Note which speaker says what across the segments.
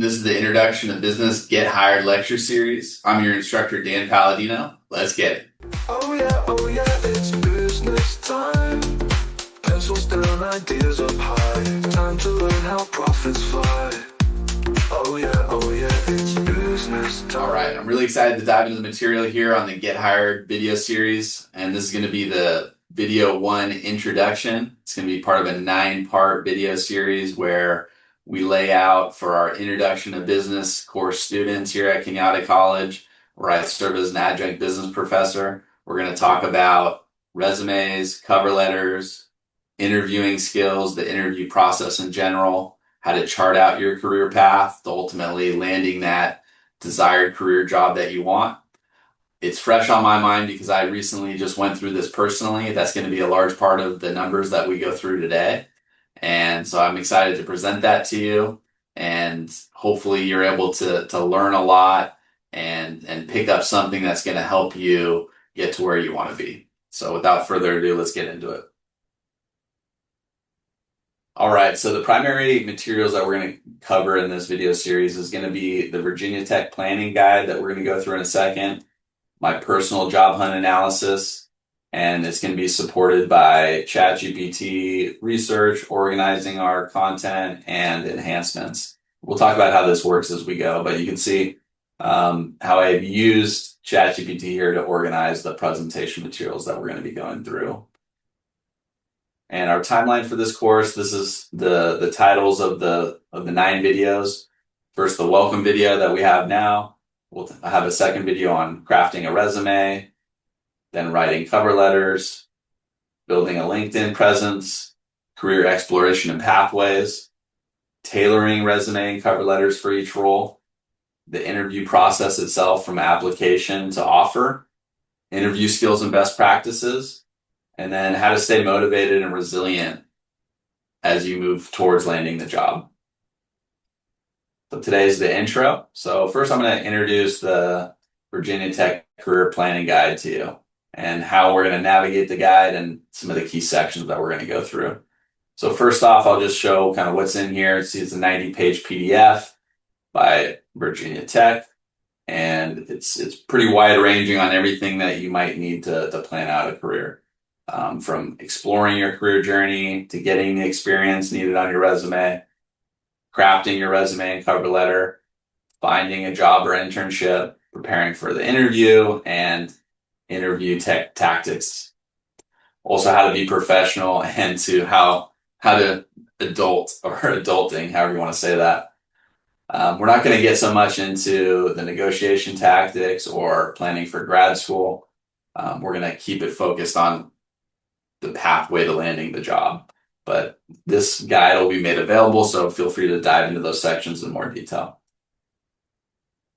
Speaker 1: This is the Introduction to Business Get Hired lecture series. I'm your instructor, Dan Palladino. Let's get it.
Speaker 2: Oh yeah, it's business time. Pencils down, ideas up high. Time to learn how profits fly. Oh yeah, it's business time.
Speaker 1: All right, I'm really excited to dive into the material here on the Get Hired video series. And this is going to be the video 1 introduction. It's going to be part of a 9-part video series where we lay out for our Introduction to Business course students here at Kenyatta College, where I serve as an adjunct business professor. We're going to talk about resumes, cover letters, interviewing skills, the interview process in general, how to chart out your career path to ultimately landing that desired career job that you want. It's fresh on my mind because I recently just went through this personally. That's going to be a large part of the numbers that we go through today. And so I'm excited to present that to you, and hopefully you're able to learn a lot and pick up something that's going to help you get to where you want to be. So without further ado, let's get into it. All right, so the primary materials that we're going to cover in this video series is going to be the Virginia Tech Planning Guide that we're going to go through in a second, my personal job hunt analysis, and it's going to be supported by ChatGPT research, organizing our content, and enhancements. We'll talk about how this works as we go, but you can see how I've used ChatGPT here to organize the presentation materials that we're going to be going through. And our timeline for this course, this is the titles of the 9 videos. First, the welcome video that we have now. We'll have a second video on crafting a resume, then writing cover letters, building a LinkedIn presence, career exploration and pathways, tailoring resume and cover letters for each role, the interview process itself from application to offer, interview skills and best practices, and then how to stay motivated and resilient as you move towards landing the job. So today's the intro. So first I'm going to introduce the Virginia Tech Career Planning Guide to you and how we're going to navigate the guide and some of the key sections that we're going to go through. So first off, I'll just show kind of what's in here. See, it's a 90-page PDF by Virginia Tech, and it's pretty wide ranging on everything that you might need to plan out a career. From exploring your career journey to getting the experience needed on your resume, crafting your resume and cover letter, finding a job or internship, preparing for the interview, and interview tactics. Also how to be professional and to how to adult or adulting, however you want to say that. We're not going to get so much into the negotiation tactics or planning for grad school. We're going to keep it focused on the pathway to landing the job. But this guide will be made available, so feel free to dive into those sections in more detail.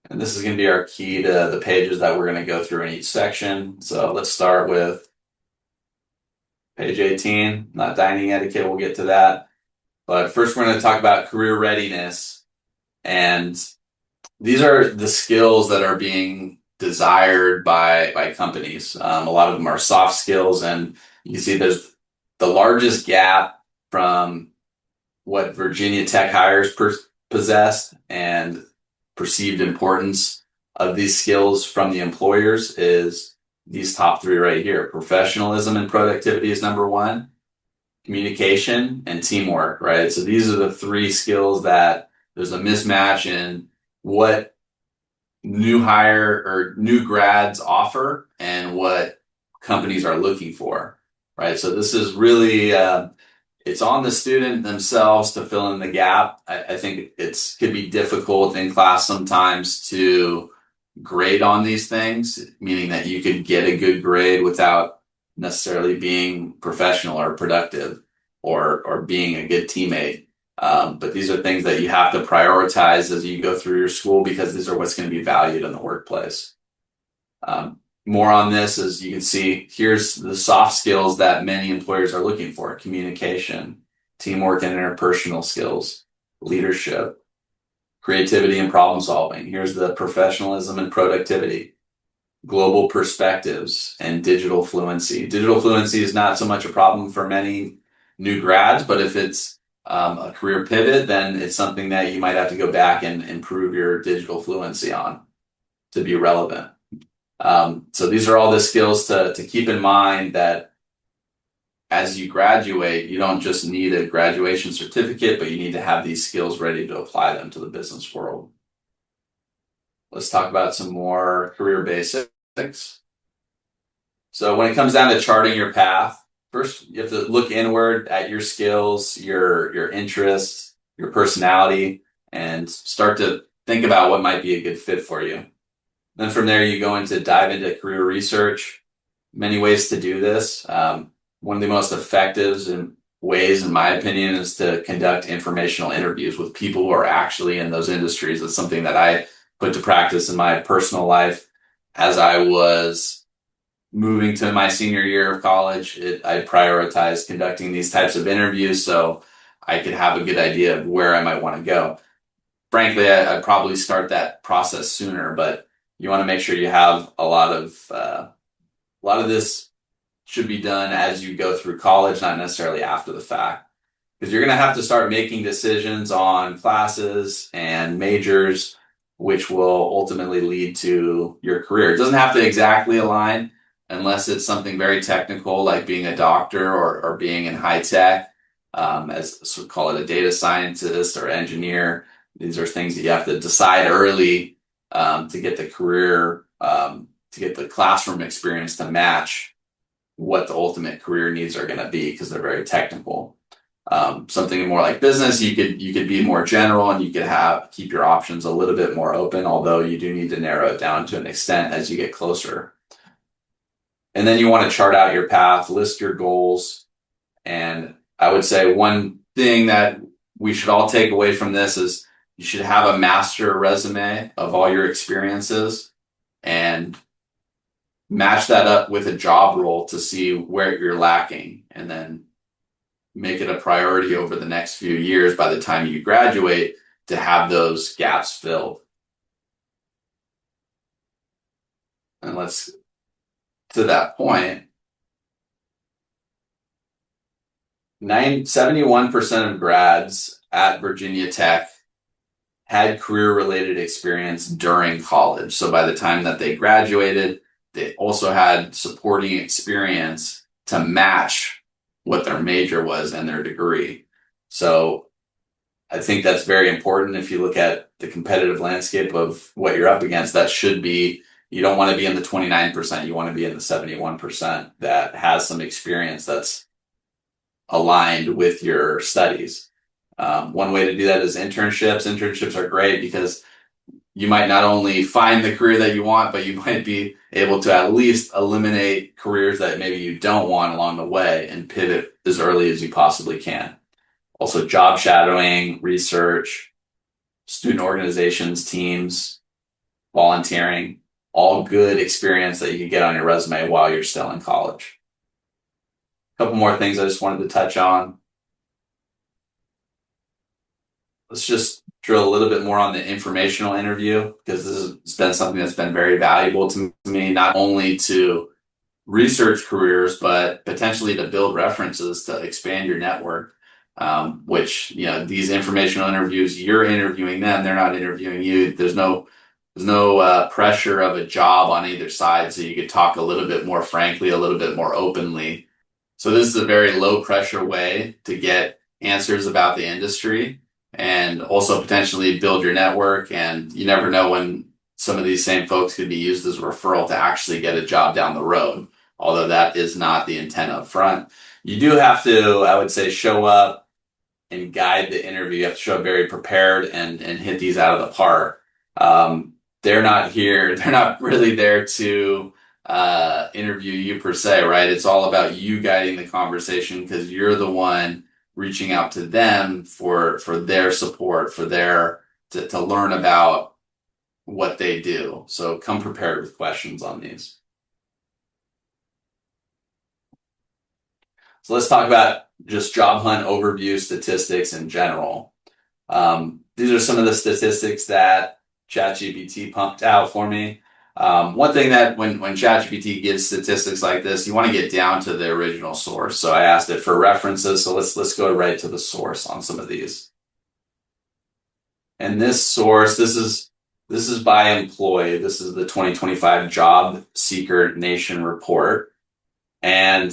Speaker 1: And this is going to be our key to the pages that we're going to go through in each section. So let's start with page 18, not dining etiquette, we'll get to that. But first we're going to talk about career readiness. And these are the skills that are being desired by companies. A lot of them are soft skills, and you can see there's the largest gap from what Virginia Tech hires possess and perceived importance of these skills from the employers is these top 3 right here. Professionalism and productivity is number 1. Communication and teamwork, right? So these are the 3 skills that there's a mismatch in what new hire or new grads offer and what companies are looking for, right? So this is really, it's on the student themselves to fill in the gap. I think could be difficult in class sometimes to grade on these things, meaning that you could get a good grade without necessarily being professional or productive or being a good teammate. But these are things that you have to prioritize as you go through your school because these are what's going to be valued in the workplace. More on this, as you can see, here's the soft skills that many employers are looking for: communication, teamwork and interpersonal skills, leadership, creativity and problem solving. Here's the professionalism and productivity, global perspectives, and digital fluency. Digital fluency is not so much a problem for many new grads, but if it's a career pivot, then it's something that you might have to go back and improve your digital fluency on to be relevant. So these are all the skills to keep in mind, that as you graduate, you don't just need a graduation certificate, but you need to have these skills ready to apply them to the business world. Let's talk about some more career basics. So when it comes down to charting your path, first you have to look inward at your skills, your interests, your personality, and start to think about what might be a good fit for you. Then from there, you go into dive into career research. Many ways to do this. One of the most effective ways, in my opinion, is to conduct informational interviews with people who are actually in those industries. It's something that I put to practice in my personal life as I was moving to my senior year of college. I prioritized conducting these types of interviews so I could have a good idea of where I might want to go. Frankly, I'd probably start that process sooner, but you want to make sure you have a lot of this should be done as you go through college, not necessarily after the fact, because you're going to have to start making decisions on classes and majors, which will ultimately lead to your career. It doesn't have to exactly align unless it's something very technical, like being a doctor or being in high tech, as we call it, a data scientist or engineer. These are things that you have to decide early to get the career, to get the classroom experience to match what the ultimate career needs are going to be, because they're very technical. Something more like business, you could be more general, and you could keep your options a little bit more open, although you do need to narrow it down to an extent as you get closer. And then you want to chart out your path, list your goals. And I would say one thing that we should all take away from this is you should have a master resume of all your experiences and match that up with a job role to see where you're lacking, and then make it a priority over the next few years by the time you graduate to have those gaps filled. And to that point, 71% of grads at Virginia Tech had career-related experience during college. So by the time that they graduated, they also had supporting experience to match what their major was and their degree. So I think that's very important. If you look at the competitive landscape of what you're up against, that should be, you don't want to be in the 29%, you want to be in the 71% that has some experience that's aligned with your studies. One way to do that is internships. Internships are great because you might not only find the career that you want, but you might be able to at least eliminate careers that maybe you don't want along the way and pivot as early as you possibly can. Also, job shadowing, research, student organizations, teams, volunteering, all good experience that you can get on your resume while you're still in college. A couple more things I just wanted to touch on. Let's just drill a little bit more on the informational interview, because this has been something that's been very valuable to me, not only to research careers, but potentially to build references to expand your network. Which, these informational interviews, you're interviewing them, they're not interviewing you. There's no pressure of a job on either side, so you could talk a little bit more frankly, a little bit more openly. So this is a very low pressure way to get answers about the industry, and also potentially build your network. And you never know when some of these same folks could be used as a referral to actually get a job down the road, although that is not the intent up front. You do have to, I would say, show up and guide the interview. You have to show up very prepared and hit these out of the park. They're not really there to interview you per se, right? It's all about you guiding the conversation, because you're the one reaching out to them for their support, to learn about what they do. So come prepared with questions on these. So let's talk about just job hunt overview statistics in general. These are some of the statistics that ChatGPT pumped out for me. One thing that when ChatGPT gives statistics like this, you want to get down to the original source. So I asked it for references. So let's go right to the source on some of these. And this source, this is by employee. This is the 2025 Job Seeker Nation report. And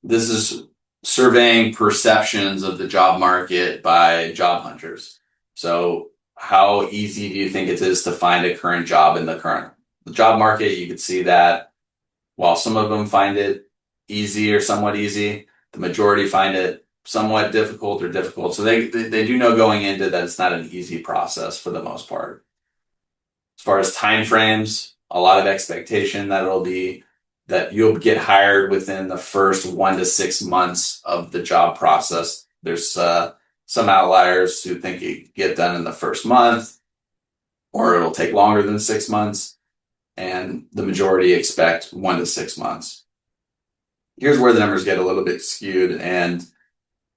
Speaker 1: this is surveying perceptions of the job market by job hunters. So how easy do you think it is to find a current job in the current job market? You could see that while some of them find it easy or somewhat easy, the majority find it somewhat difficult or difficult. So they do know going into that it's not an easy process for the most part. As far as timeframes, a lot of expectation that it'll be that you'll get hired within the first 1 to 6 months of the job process. There's some outliers who think it get done in the first month, or it'll take longer than 6 months, and the majority expect 1 to 6 months. Here's where the numbers get a little bit skewed. And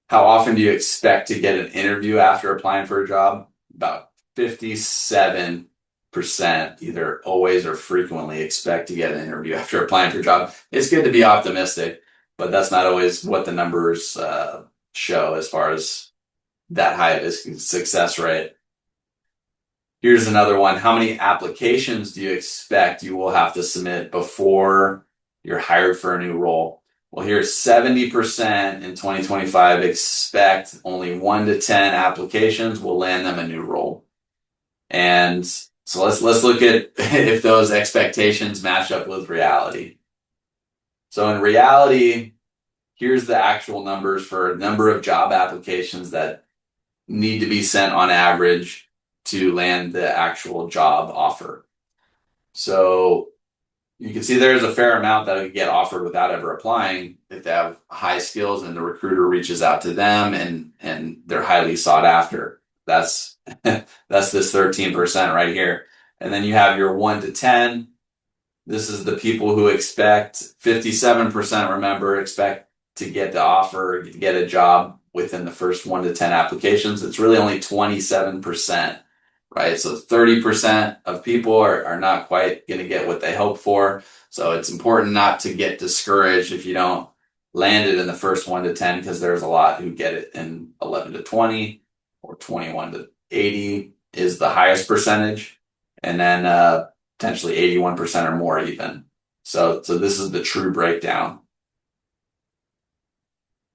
Speaker 1: how often do you expect to get an interview after applying for a job? About 57% either always or frequently expect to get an interview after applying for a job. It's good to be optimistic, but that's not always what the numbers show as far as that high of a success rate. Here's another one. How many applications do you expect you will have to submit before you're hired for a new role? Well, here's 70% in 2025 expect only 1 to 10 applications will land them a new role. And so let's look at if those expectations match up with reality. So in reality, here's the actual numbers for number of job applications that need to be sent on average to land the actual job offer. So you can see there's a fair amount that would get offered without ever applying if they have high skills and the recruiter reaches out to them and they're highly sought after. That's this 13% right here. And then you have your 1 to 10. This is the people who expect 57%, remember, expect to get the offer, to get a job within the first 1 to 10 applications. It's really only 27%, right? So 30% of people are not quite going to get what they hope for. So it's important not to get discouraged if you don't land it in the first 1 to 10, because there's a lot who get it in 11 to 20 or 21 to 80 is the highest percentage. And then potentially 81% or more even. So this is the true breakdown.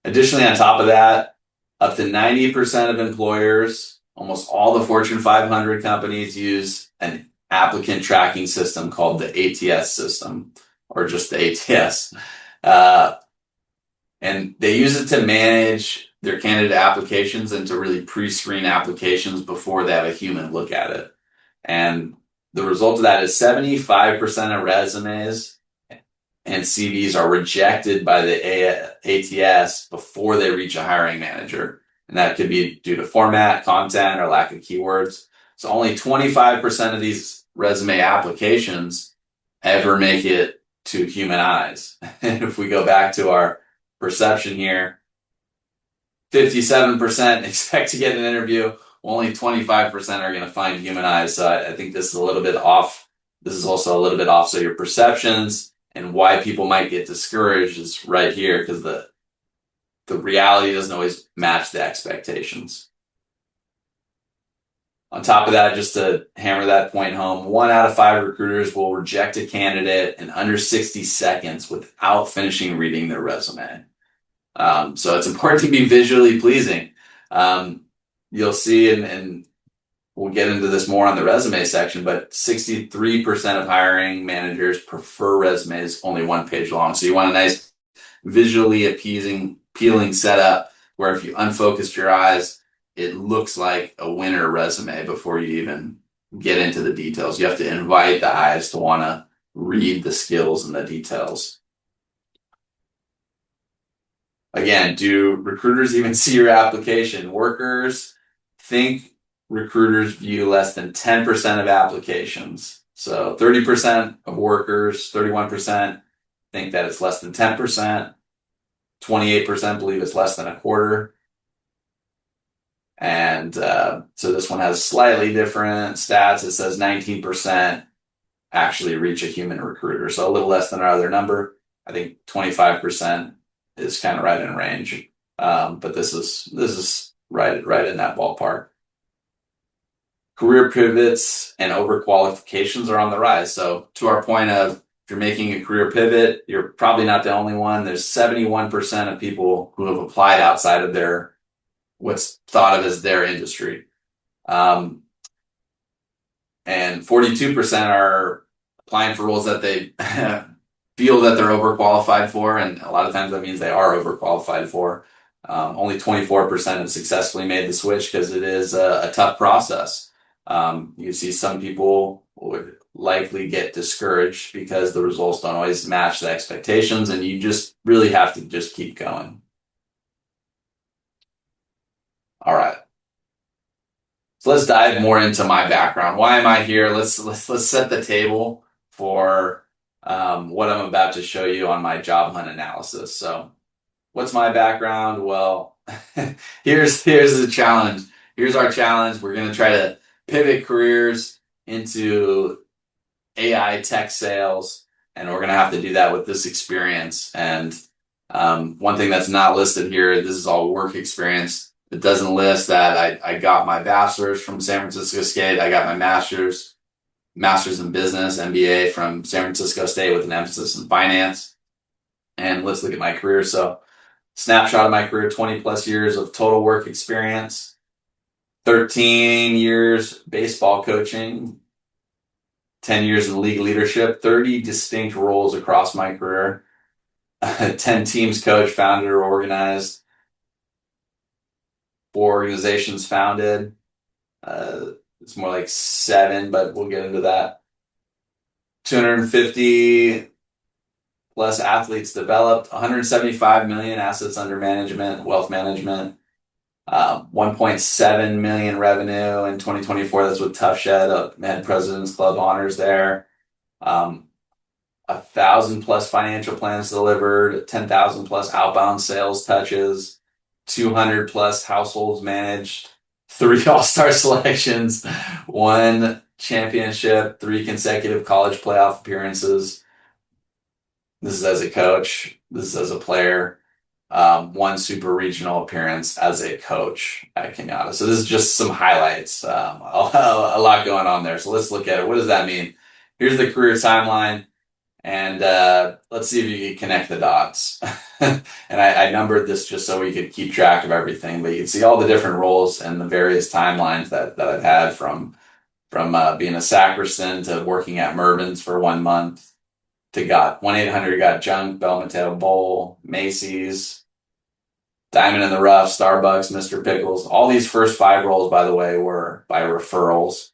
Speaker 1: Additionally, on top of that, up to 90% of employers, almost all the Fortune 500 companies use an applicant tracking system called the ATS system, or just the ATS. And they use it to manage their candidate applications and to really pre-screen applications before they have a human look at it. And the result of that is 75% of resumes and CVs are rejected by the ATS before they reach a hiring manager. And that could be due to format, content, or lack of keywords. So only 25% of these resume applications ever make it to human eyes. And if we go back to our perception here, 57% expect to get an interview. Only 25% are going to find human eyes. So I think this is a little bit off. This is also a little bit off. So your perceptions and why people might get discouraged is right here, because the reality doesn't always match the expectations. On top of that, just to hammer that point home, 1 out of 5 recruiters will reject a candidate in under 60 seconds without finishing reading their resume. So it's important to be visually pleasing. You'll see, and we'll get into this more on the resume section, but 63% of hiring managers prefer resumes only 1 page long. So you want a nice visually appealing setup where if you unfocused your eyes, it looks like a winner resume before you even get into the details. You have to invite the eyes to want to read the skills and the details. Again, do recruiters even see your application? Workers think recruiters view less than 10% of applications. So 30% of workers, 31% think that it's less than 10%. 28% believe it's less than a quarter. And so this one has slightly different stats. It says 19% actually reach a human recruiter. So a little less than our other number. I think 25% is kind of right in range. But this is right in that ballpark. Career pivots and overqualifications are on the rise. So to our point of if you're making a career pivot, you're probably not the only one. There's 71% of people who have applied outside of their what's thought of as their industry. And 42% are applying for roles that they feel that they're overqualified for, and a lot of times that means they are overqualified for. Only 24% have successfully made the switch because it is a tough process. You see some people would likely get discouraged because the results don't always match the expectations, and you just really have to just keep going. All right. So let's dive more into my background. Why am I here? Let's set the table for what I'm about to show you on my job hunt analysis. So, what's my background? Well, here's the challenge. Here's our challenge. We're going to try to pivot careers into AI tech sales, and we're going to have to do that with this experience. And one thing that's not listed here, this is all work experience. It doesn't list that I got my bachelor's from San Francisco State. I got my master's in business, MBA from San Francisco State with an emphasis in finance. And let's look at my career. So snapshot of my career, 20 plus years of total work experience, 13 years baseball coaching, 10 years in league leadership, 30 distinct roles across my career, 10 teams coached, founded, or organized, 4 organizations founded. It's more like 7, but we'll get into that. 250 plus athletes developed, 175 million assets under management, wealth management, 1.7 million revenue in 2024. That's with Tough Shed. Had President's Club honors there. 1,000 plus financial plans delivered, 10,000 plus outbound sales touches, 200 plus households managed, 3 all-star selections, 1 championship, 3 consecutive college playoff appearances. This is as a coach. This is as a player. 1 super regional appearance as a coach at Kenyatta. So this is just some highlights. A lot going on there. So let's look at it. What does that mean? Here's the career timeline. And let's see if you can connect the dots. And I numbered this just so we could keep track of everything. But you can see all the different roles and the various timelines that I've had from being a sacristan to working at Mervyn's for 1 month to got 1-800 Got Junk, Bell Mateo Bowl, Macy's, Diamond in the Rough, Starbucks, Mr. Pickles. All these first 5 roles, by the way, were by referrals.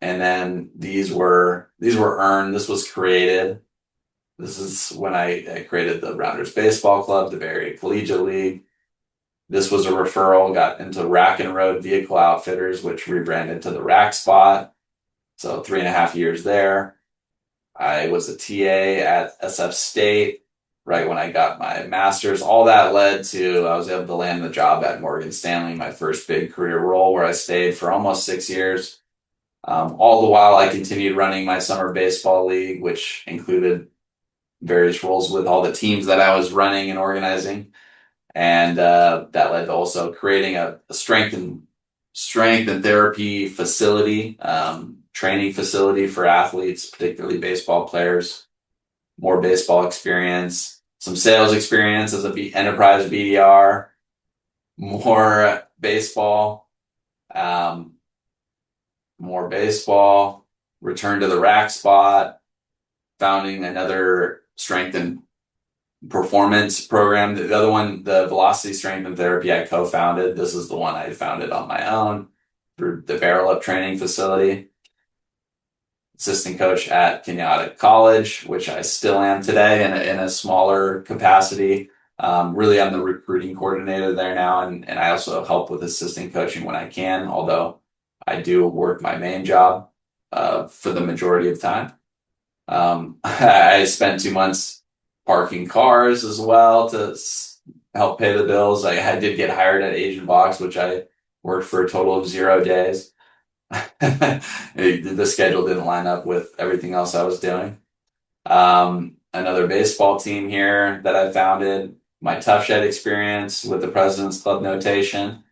Speaker 1: And then these were earned. This was created. This is when I created the Rounders Baseball Club, the Bay Area Collegiate League. This was a referral, got into Rack and Road Vehicle Outfitters, which rebranded to the Rack Spot. So 3.5 years there. I was a TA at SF State right when I got my master's. All that led to I was able to land the job at Morgan Stanley, my first big career role, where I stayed for almost 6 years. All the while, I continued running my summer baseball league, which included various roles with all the teams that I was running and organizing. And that led to also creating a strength and therapy facility, training facility for athletes, particularly baseball players, more baseball experience, some sales experience as a enterprise BDR, more baseball, return to the Rack Spot, founding another strength and performance program. The other one, the Velocity Strength and Therapy, I co-founded. This is the one I founded on my own through the Barrel Up Training Facility. Assistant coach at Kenyatta College, which I still am today in a smaller capacity. Really, I'm the recruiting coordinator there now, and I also help with assistant coaching when I can, although I do work my main job for the majority of time. I spent 2 months parking cars as well to help pay the bills. I did get hired at Asian Box, which I worked for a total of 0 days. The schedule didn't line up with everything else I was doing. Another baseball team here that I founded, my Tough Shed experience with the President's Club notation.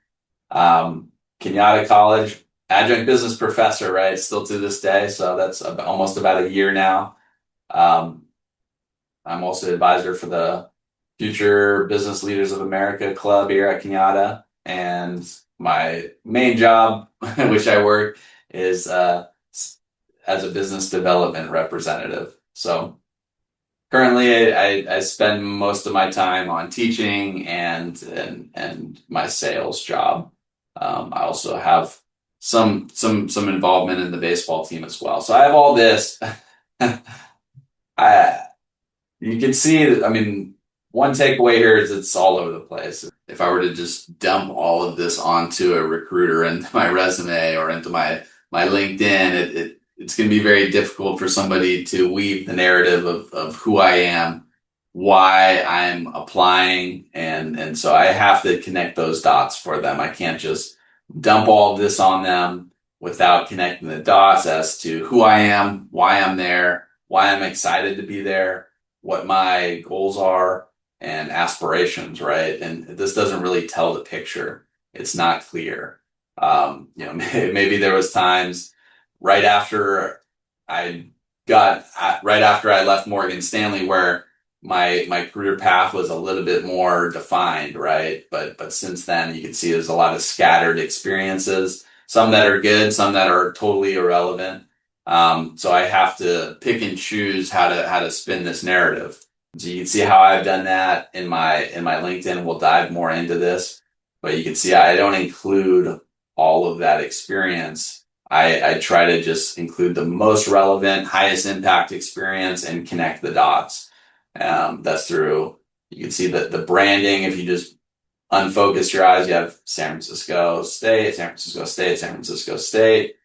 Speaker 1: Kenyatta College, adjunct business professor, right? Still to this day. So that's almost about a year now. Um, I'm also advisor for the Future Business Leaders of America Club here at Kenyatta. And my main job, which I work, is as a business development representative. So currently, I spend most of my time on teaching and my sales job. I also have some involvement in the baseball team as well. So I have all this. I You can see that, I mean, one takeaway here is it's all over the place. If I were to just dump all of this onto a recruiter into my resume or into my LinkedIn, it's going to be very difficult for somebody to weave the narrative of who I am, why I'm applying, and so I have to connect those dots for them. I can't just dump all of this on them without connecting the dots as to who I am, why I'm there, why I'm excited to be there, what my goals are and aspirations, right? And this doesn't really tell the picture. It's not clear. Maybe there was times right after I right after I left Morgan Stanley where my career path was a little bit more defined, right? But since then you can see there's a lot of scattered experiences, some that are good, some that are totally irrelevant. So I have to pick and choose how to spin this narrative. So you can see how I've done that in my LinkedIn. We'll dive more into this, but you can see I don't include all of that experience. I try to just include the most relevant, highest impact experience and connect the dots. That's through, you can see the branding. If you just unfocus your eyes, you have San Francisco State, San Francisco State, San Francisco State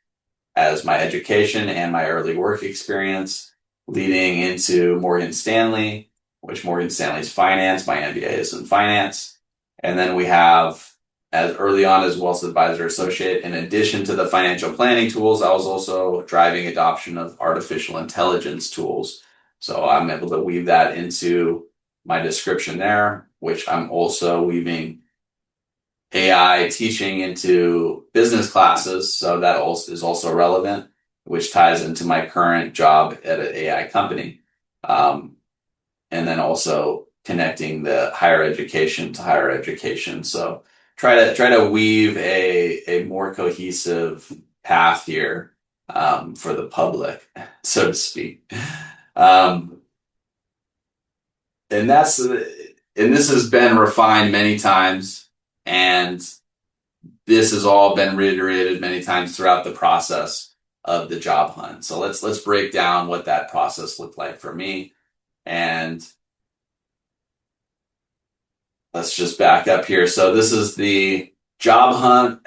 Speaker 1: as my education and my early work experience, leading into Morgan Stanley, which Morgan Stanley's finance. My MBA is in finance. And then we have, as early on as Wealth Advisor Associate, in addition to the financial planning tools, I was also driving adoption of artificial intelligence tools. So I'm able to weave that into my description there, which I'm also weaving AI teaching into business classes. So that also is also relevant, which ties into my current job at an AI company. And then also connecting the higher education to higher education. So try to weave a more cohesive path here for the public, so to speak. And this has been refined many times, and this has all been reiterated many times throughout the process of the job hunt. So let's break down what that process looked like for me. And let's just back up here. So this is the job hunt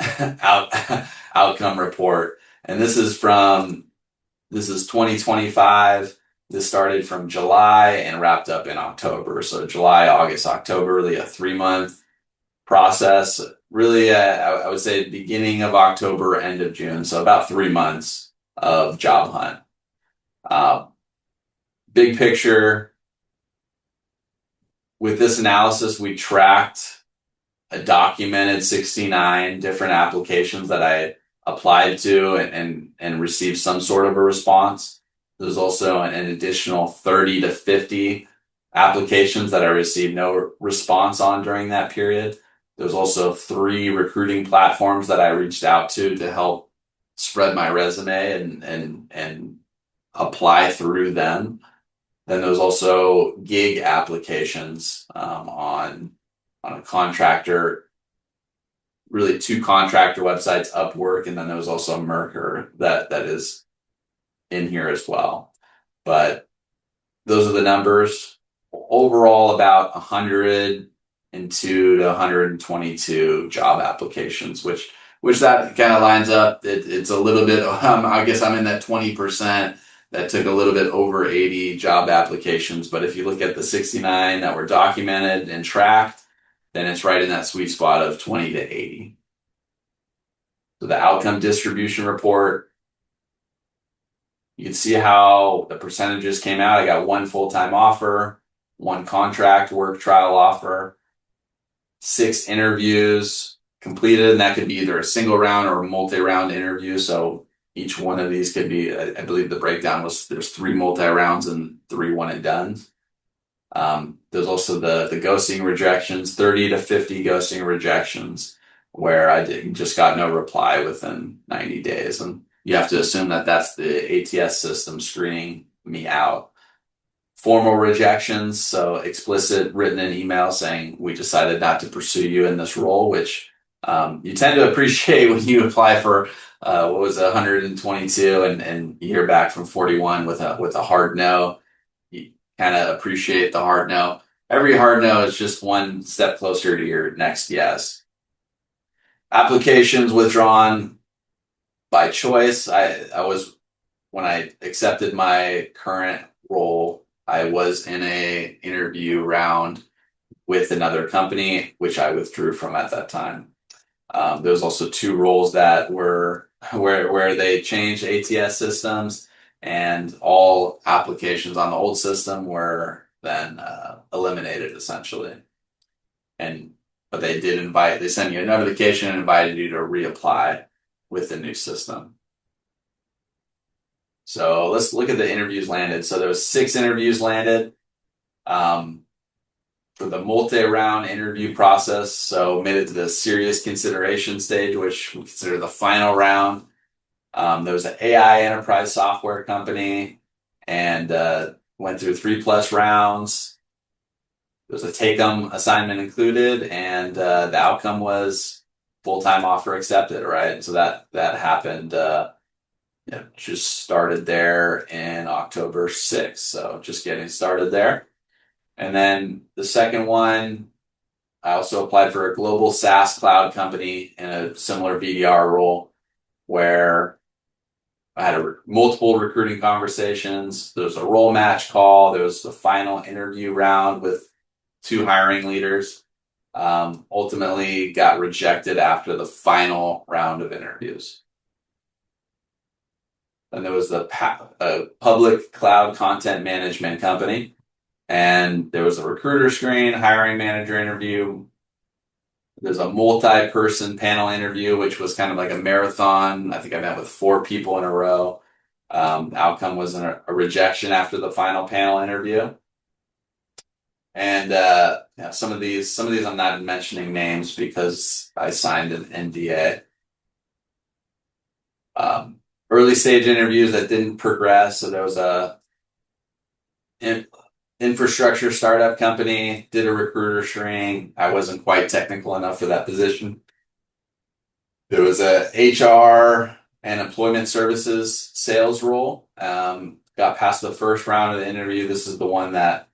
Speaker 1: outcome report. And this is 2025. This started from July and wrapped up in October. So July, August, October, really a 3-month process. Really, I would say beginning of October, end of June. So about 3 months of job hunt. Big picture, with this analysis, we tracked a documented 69 different applications that I applied to and received some sort of a response. There's also an additional 30 to 50 applications that I received no response on during that period. There's also 3 recruiting platforms that I reached out to help spread my resume and apply through them. Then there's also gig applications on a contractor, really 2 contractor websites, Upwork, and then there's also Mercer that is in here as well. But those are the numbers. Overall, about 102 to 122 job applications, which that kind of lines up. It's a little bit, I guess I'm in that 20% that took a little bit over 80 job applications. But if you look at the 69 that were documented and tracked, then it's right in that sweet spot of 20 to 80. So the outcome distribution report, you can see how the percentages came out. I got one full-time offer, one contract work trial offer, 6 interviews completed, and that could be either a single round or a multi-round interview. So each one of these could be, I believe the breakdown was there's 3 multi-rounds and 3 one and done. There's also the ghosting rejections, 30 to 50 ghosting rejections, where just got no reply within 90 days. And you have to assume that that's the ATS system screening me out. Formal rejections, so explicit written in email saying we decided not to pursue you in this role, which you tend to appreciate when you apply for what was 122 and you hear back from 41 with a hard no. You kind of appreciate the hard no. Every hard no is just one step closer to your next yes. Applications withdrawn by choice. When I accepted my current role, I was in a interview round with another company, which I withdrew from at that time. There was also 2 roles that were where they changed ATS systems, and all applications on the old system were then eliminated essentially. But they sent you a notification and invited you to reapply with the new system. So let's look at the interviews landed. So there was 6 interviews landed for the multi-round interview process. So made it to the serious consideration stage, which we consider the final round. There was an AI enterprise software company and went through 3+ rounds. There was a take-home assignment included, and the outcome was full-time offer accepted, right? So that happened. Just started there in October 6th. So just getting started there. And then the second one, I also applied for a global SaaS cloud company in a similar BDR role where I had multiple recruiting conversations. There was a role match call. There was the final interview round with 2 hiring leaders. Ultimately got rejected after the final round of interviews. And there was the public cloud content management company. And there was a recruiter screen, hiring manager interview. There's a multi-person panel interview, which was kind of like a marathon. I think I met with 4 people in a row. The outcome was a rejection after the final panel interview. And some of these I'm not mentioning names because I signed an NDA. Early stage interviews that didn't progress. So there was a infrastructure startup company, did a recruiter screen. I wasn't quite technical enough for that position. There was a HR and employment services sales role. Got past the first round of the interview. This is the one that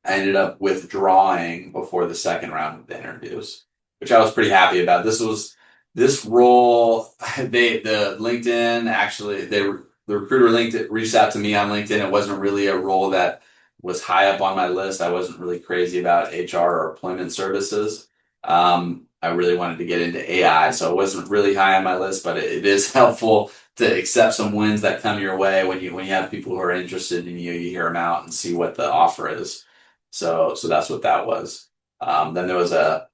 Speaker 1: I ended up withdrawing before the second round of the interviews, which I was pretty happy about. This role, the recruiter reached out to me on LinkedIn. It wasn't really a role that was high up on my list. I wasn't really crazy about HR or employment services. I really wanted to get into AI, so it wasn't really high on my list, but it is helpful to accept some wins that come your way when you have people who are interested in you hear them out and see what the offer is. So that's what that was. Then there was a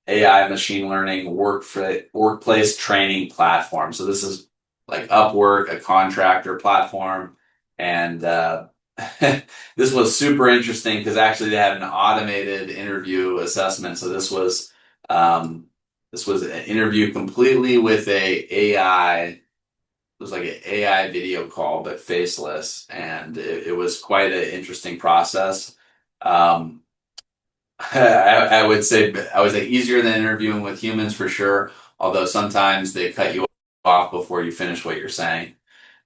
Speaker 1: AI machine learning workplace training platform. So this is like Upwork, a contractor platform. And this was super interesting because actually they had an automated interview assessment. So this was an interview completely with a AI. It was like an AI video call, but faceless. And it was quite an interesting process. I would say I was easier than interviewing with humans for sure, although sometimes they cut you off before you finish what you're saying.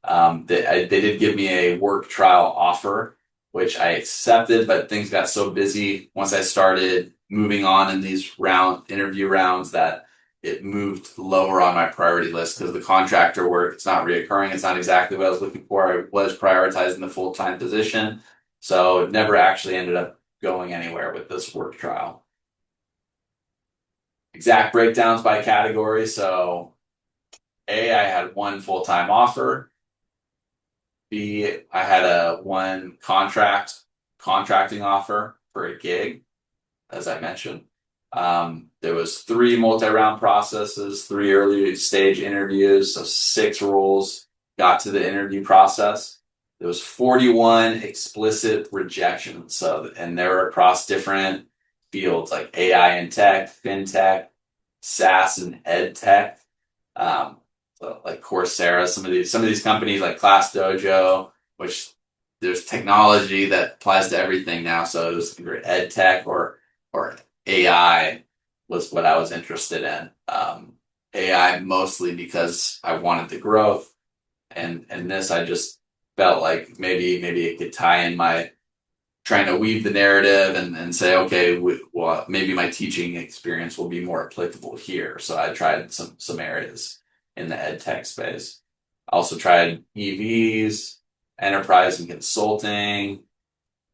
Speaker 1: They did give me a work trial offer, which I accepted, but things got so busy once I started moving on in these interview rounds that it moved lower on my priority list because the contractor work, it's not reoccurring. It's not exactly what I was looking for. I was prioritizing the full-time position. So it never actually ended up going anywhere with this work trial. Exact breakdowns by category. So A, I had one full-time offer. B, I had a one contracting offer for a gig, as I mentioned. There was three multi-round processes, three early stage interviews, so six roles got to the interview process. There was 41 explicit rejections. So, and they were across different fields like AI and tech, fintech, SaaS and ed tech. Um, so like Coursera, some of these companies like ClassDojo, which there's technology that applies to everything now. So it was either ed tech or AI was what I was interested in. AI mostly because I wanted the growth, and this I just felt like maybe it could tie in my trying to weave the narrative and say, okay, well, maybe my teaching experience will be more applicable here. So I tried some areas in the ed tech space. I also tried EVs, enterprise and consulting,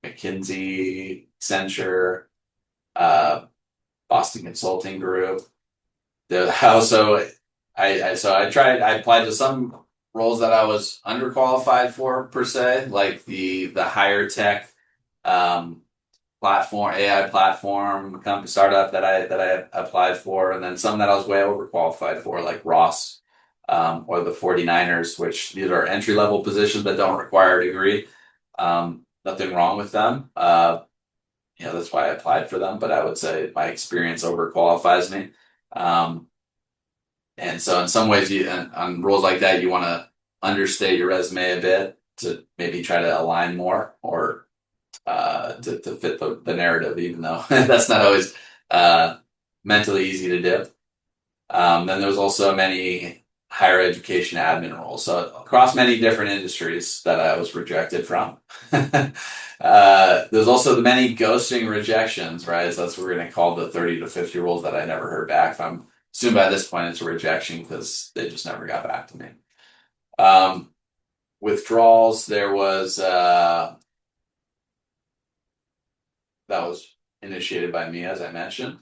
Speaker 1: McKinsey, Accenture, uh, Boston Consulting Group. I also I applied to some roles that I was underqualified for per se, like the higher tech um, platform, AI platform company startup that I applied for, and then some that I was way overqualified for, like Ross or the 49ers, which these are entry level positions that don't require a degree. Nothing wrong with them. That's why I applied for them, but I would say my experience overqualifies me. Um, and so in some ways, on roles like that, you want to understate your resume a bit to maybe try to align more or to fit the narrative, even though that's not always uh, mentally easy to do. Then there's also many higher education admin roles. So across many different industries that I was rejected from. There's also the many ghosting rejections, right? So that's what we're going to call the 30 to 50 roles that I never heard back from. Assume by this point it's a rejection because they just never got back to me. Um, Withdrawals, there was that was initiated by me, as I mentioned.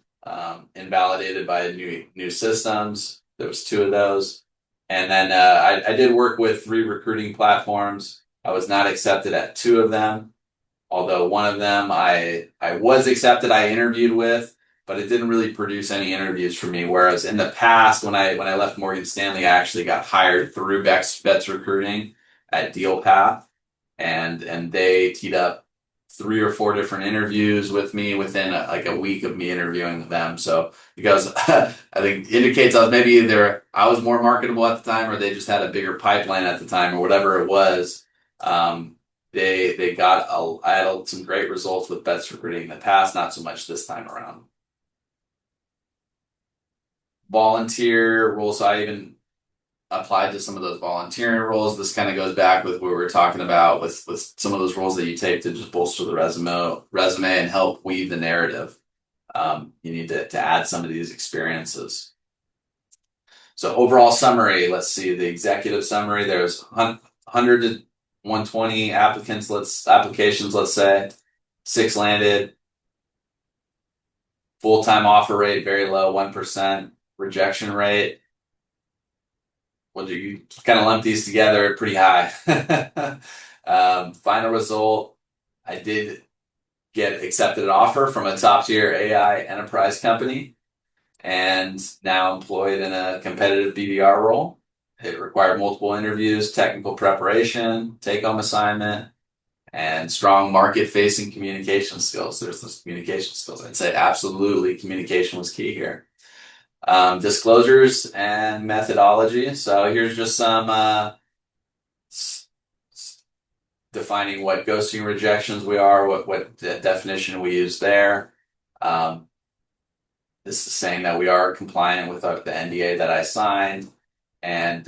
Speaker 1: Invalidated by new systems. There was two of those, and then I did work with three recruiting platforms. I was not accepted at two of them, although one of them I was accepted. I interviewed with, but it didn't really produce any interviews for me. Whereas in the past, when I left Morgan Stanley, I actually got hired through Betts Recruiting at DealPath, and they teed up three or four different interviews with me within like a week of me interviewing them. So because I think indicates I was maybe either I was more marketable at the time or they just had a bigger pipeline at the time or whatever it was. They got I had some great results with Betts Recruiting in the past, not so much this time around. Volunteer roles, so I even applied to some of those volunteering roles. This kind of goes back with what we were talking about with some of those roles that you take to just bolster the resume and help weave the narrative. You need to add some of these experiences. So overall summary, let's see the executive summary. There's 100 to 120 applications, let's say. Six landed. Full-time offer rate, very low, 1%. Rejection rate, well, you kind of lump these together pretty high. Final result, I did get accepted an offer from a top tier AI enterprise company and now employed in a competitive BDR role. It required multiple interviews, technical preparation, take home assignment, and strong market facing communication skills. There's those communication skills. I'd say absolutely communication was key here. Disclosures and methodology. So here's just some defining what ghosting rejections we are, what definition we use there. This is saying that we are compliant with the NDA that I signed, and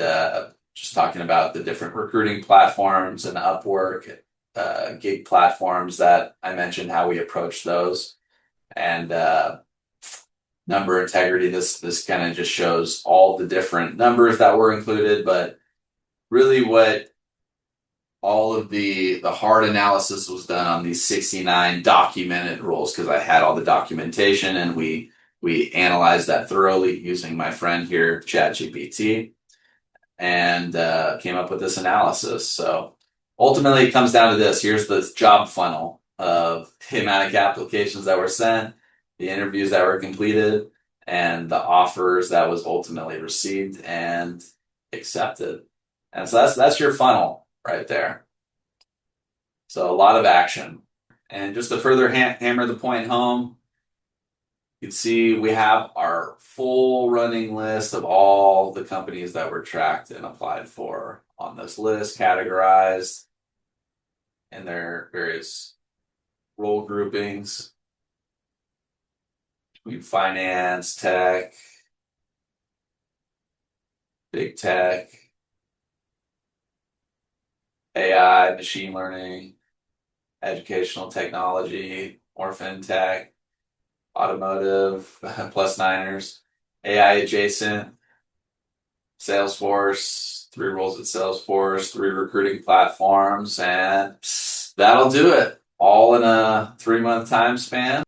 Speaker 1: just talking about the different recruiting platforms and Upwork, gig platforms that I mentioned, how we approach those, and number integrity. This kind of just shows all the different numbers that were included, but really what all of the hard analysis was done on these 69 documented roles because I had all the documentation and we analyzed that thoroughly using my friend here, ChatGPT. and came up with this analysis. So ultimately, it comes down to this. Here's the job funnel of the amount of applications that were sent, the interviews that were completed, and the offers that was ultimately received and accepted. And so that's your funnel right there. So a lot of action. And just to further hammer the point home, you can see we have our full running list of all the companies that were tracked and applied for on this list, categorized in their various role groupings between finance, tech, big tech, AI, machine learning, educational technology, or fintech, automotive, plus Niners, AI adjacent, Salesforce, 3 roles at Salesforce, 3 recruiting platforms, and that'll do it. All in a 3-month time span.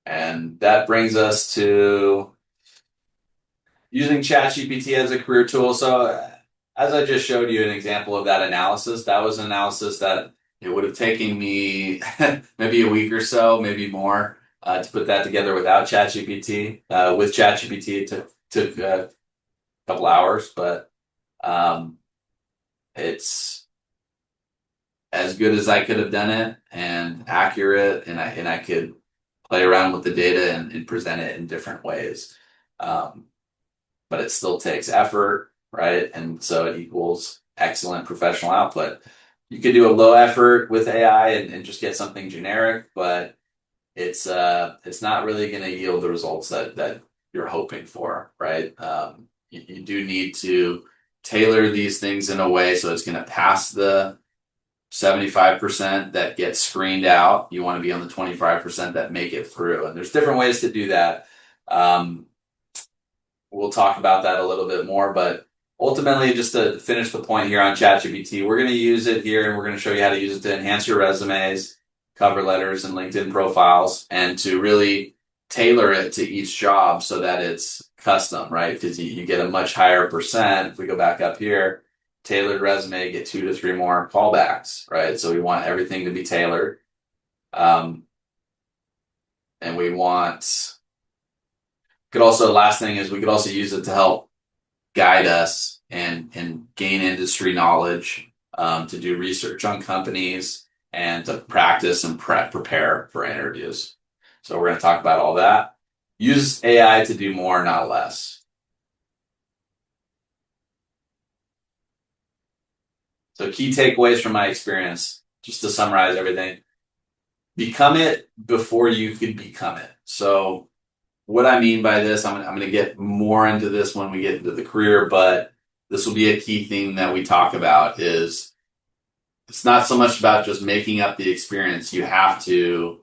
Speaker 1: And that brings us to using ChatGPT as a career tool. So as I just showed you an example of that analysis, that was an analysis that it would have taken me maybe a week or so, maybe more, to put that together without ChatGPT. With ChatGPT, it took a couple hours, but it's as good as I could have done it and accurate, and I could play around with the data and present it in different ways. But it still takes effort, right? And so it equals excellent professional output. You could do a low effort with AI and just get something generic, but it's not really going to yield the results that you're hoping for, right? You do need to tailor these things in a way so it's going to pass the 75% that gets screened out. You want to be on the 25% that make it through. And there's different ways to do that. We'll talk about that a little bit more, but ultimately, just to finish the point here on ChatGPT, we're going to use it here and we're going to show you how to use it to enhance your resumes, cover letters, and LinkedIn profiles, and to really tailor it to each job so that it's custom, right? Because you get a much higher percent. If we go back up here, tailored resume, get 2 to 3 more callbacks, right? So we want everything to be tailored. And we want, last thing is we could also use it to help guide us and gain industry knowledge, to do research on companies and to practice and prepare for interviews. So we're going to talk about all that. Use AI to do more, not less. So key takeaways from my experience, just to summarize everything. Become it before you could become it. So what I mean by this, I'm going to get more into this when we get into the career, but this will be a key thing that we talk about is it's not so much about just making up the experience. You have to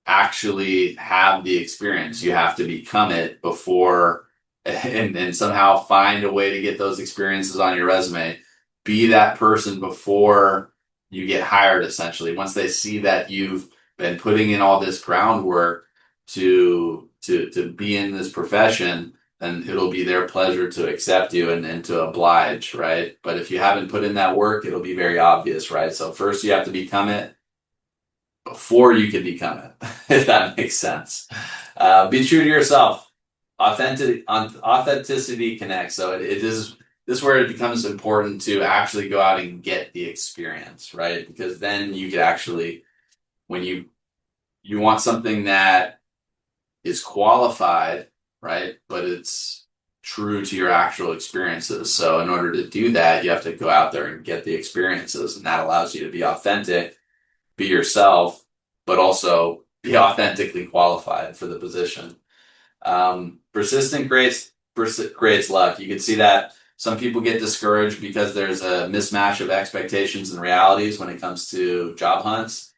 Speaker 1: actually have the experience. You have to become it before and somehow find a way to get those experiences on your resume. Be that person before you get hired, essentially. Once they see that you've been putting in all this groundwork to be in this profession, then it'll be their pleasure to accept you and to oblige, right? But if you haven't put in that work, it'll be very obvious, right? So first you have to become it before you can become it, if that makes sense. Be true to yourself. Authenticity connects. So it is this is where it becomes important to actually go out and get the experience, right? Because then you could actually, when you want something that is qualified, right? But it's true to your actual experiences. So in order to do that, you have to go out there and get the experiences, and that allows you to be authentic, be yourself, but also be authentically qualified for the position. Persistent creates luck. You can see that some people get discouraged because there's a mismatch of expectations and realities when it comes to job hunts,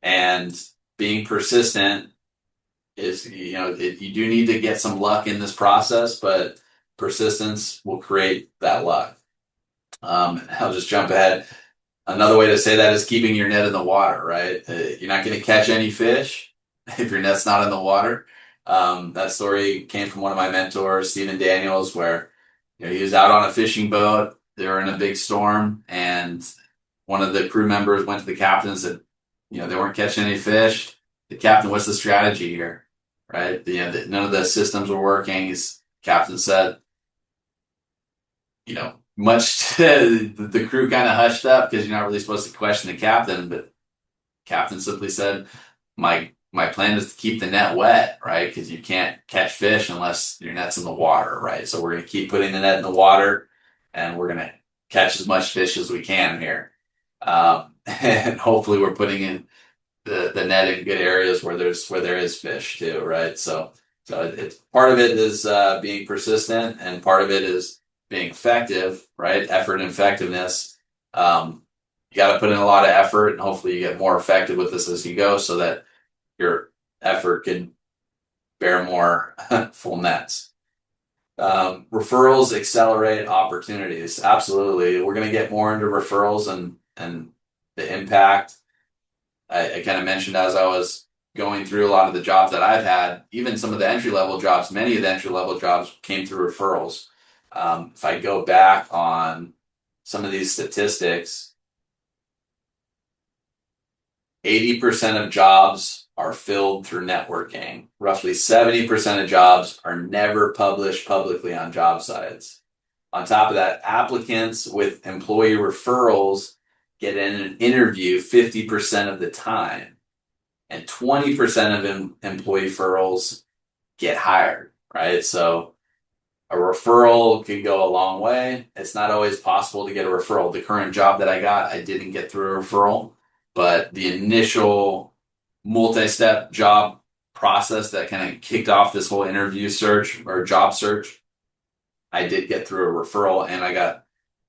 Speaker 1: and being persistent is, you do need to get some luck in this process, but persistence will create that luck. I'll just jump ahead. Another way to say that is keeping your net in the water, right? You're not going to catch any fish if your net's not in the water. That story came from one of my mentors, Stephen Daniels, where he was out on a fishing boat. They were in a big storm, and one of the crew members went to the captain and said, they weren't catching any fish. The captain, what's the strategy here? Right? None of the systems were working. Captain said, much the crew kind of hushed up because you're not really supposed to question the captain, but captain simply said, my plan is to keep the net wet, right? Because you can't catch fish unless your net's in the water, right? So we're going to keep putting the net in the water, and we're going to catch as much fish as we can here. And hopefully we're putting in the net in good areas where there is fish too, right? So it's part of it is being persistent, and part of it is being effective, right? Effort and effectiveness. You got to put in a lot of effort, and hopefully you get more effective with this as you go, so that your effort can bear more full nets. Referrals accelerate opportunities. Absolutely. We're going to get more into referrals and the impact. I kind of mentioned as I was going through a lot of the jobs that I've had, even some of the entry-level jobs, many of the entry-level jobs came through referrals. If I go back on some of these statistics, 80% of jobs are filled through networking. Roughly 70% of jobs are never published publicly on job sites. On top of that, applicants with employee referrals get an interview 50% of the time, and 20% of employee referrals get hired, right? So a referral could go a long way. It's not always possible to get a referral. The current job that I got, I didn't get through a referral, but the initial multi-step job process that kind of kicked off this whole interview search or job search, I did get through a referral, and I got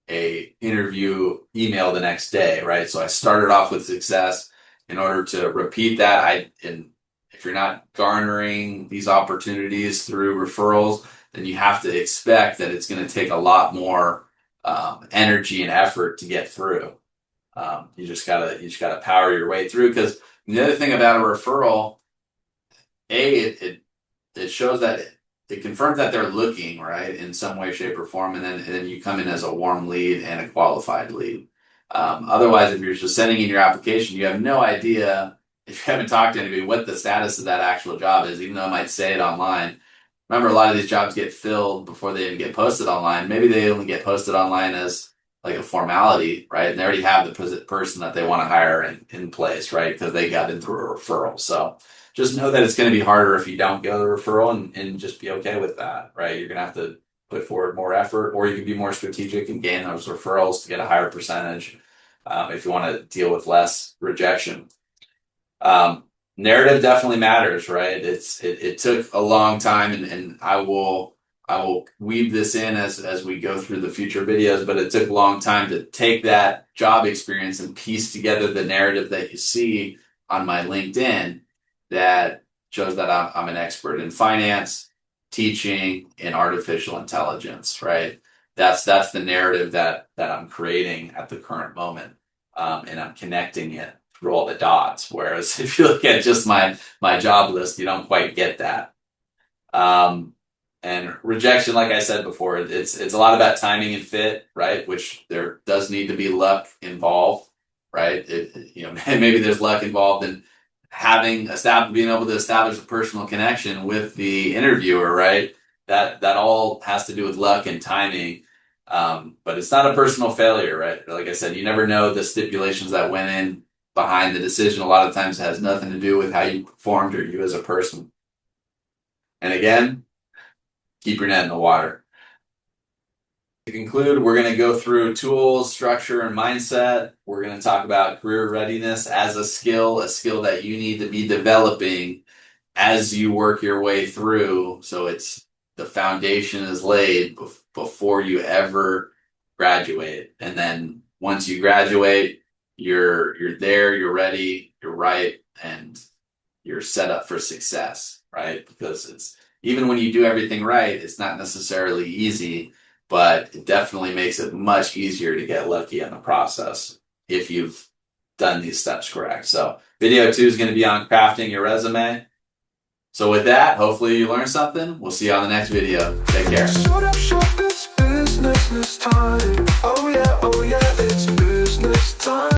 Speaker 1: a interview email the next day, right? So I started off with success. In order to repeat that, if you're not garnering these opportunities through referrals, then you have to expect that it's going to take a lot more energy and effort to get through. You just gotta power your way through, because the other thing about a referral, it shows that it confirms that they're looking, right, in some way, shape, or form, and then you come in as a warm lead and a qualified lead. Otherwise, if you're just sending in your application, you have no idea, if you haven't talked to anybody, what the status of that actual job is, even though it might say it online. Remember, a lot of these jobs get filled before they even get posted online. Maybe they only get posted online as like a formality, right? And they already have the person that they want to hire in place, right? Because they got in through a referral. So just know that it's going to be harder if you don't go the referral, and just be okay with that, right? You're going to have to put forward more effort, or you can be more strategic and gain those referrals to get a higher percentage if you want to deal with less rejection. Narrative definitely matters, right? It took a long time, and I will weave this in as we go through the future videos, but it took a long time to take that job experience and piece together the narrative that you see on my LinkedIn that shows that I'm an expert in finance, teaching, and artificial intelligence, right? That's the narrative that I'm creating at the current moment, and I'm connecting it through all the dots. Whereas if you look at just my job list, you don't quite get that. And rejection, like I said before, it's a lot about timing and fit, right? Which there does need to be luck involved, right? Maybe there's luck involved in being able to establish a personal connection with the interviewer, right? That all has to do with luck and timing. But it's not a personal failure, right? Like I said, you never know the stipulations that went in behind the decision. A lot of times it has nothing to do with how you performed or you as a person. And again, keep your net in the water. To conclude, we're going to go through tools, structure, and mindset. We're going to talk about career readiness as a skill that you need to be developing as you work your way through. So the foundation is laid before you ever graduate. And then once you graduate, you're there, you're ready, you're right, and you're set up for success, right? Because even when you do everything right, it's not necessarily easy, but it definitely makes it much easier to get lucky in the process if you've done these steps correct. So video 2 is going to be on crafting your resume. So with that, hopefully you learned something. We'll see you on the next video. Take care.
Speaker 2: business time. Oh yeah, it's business time.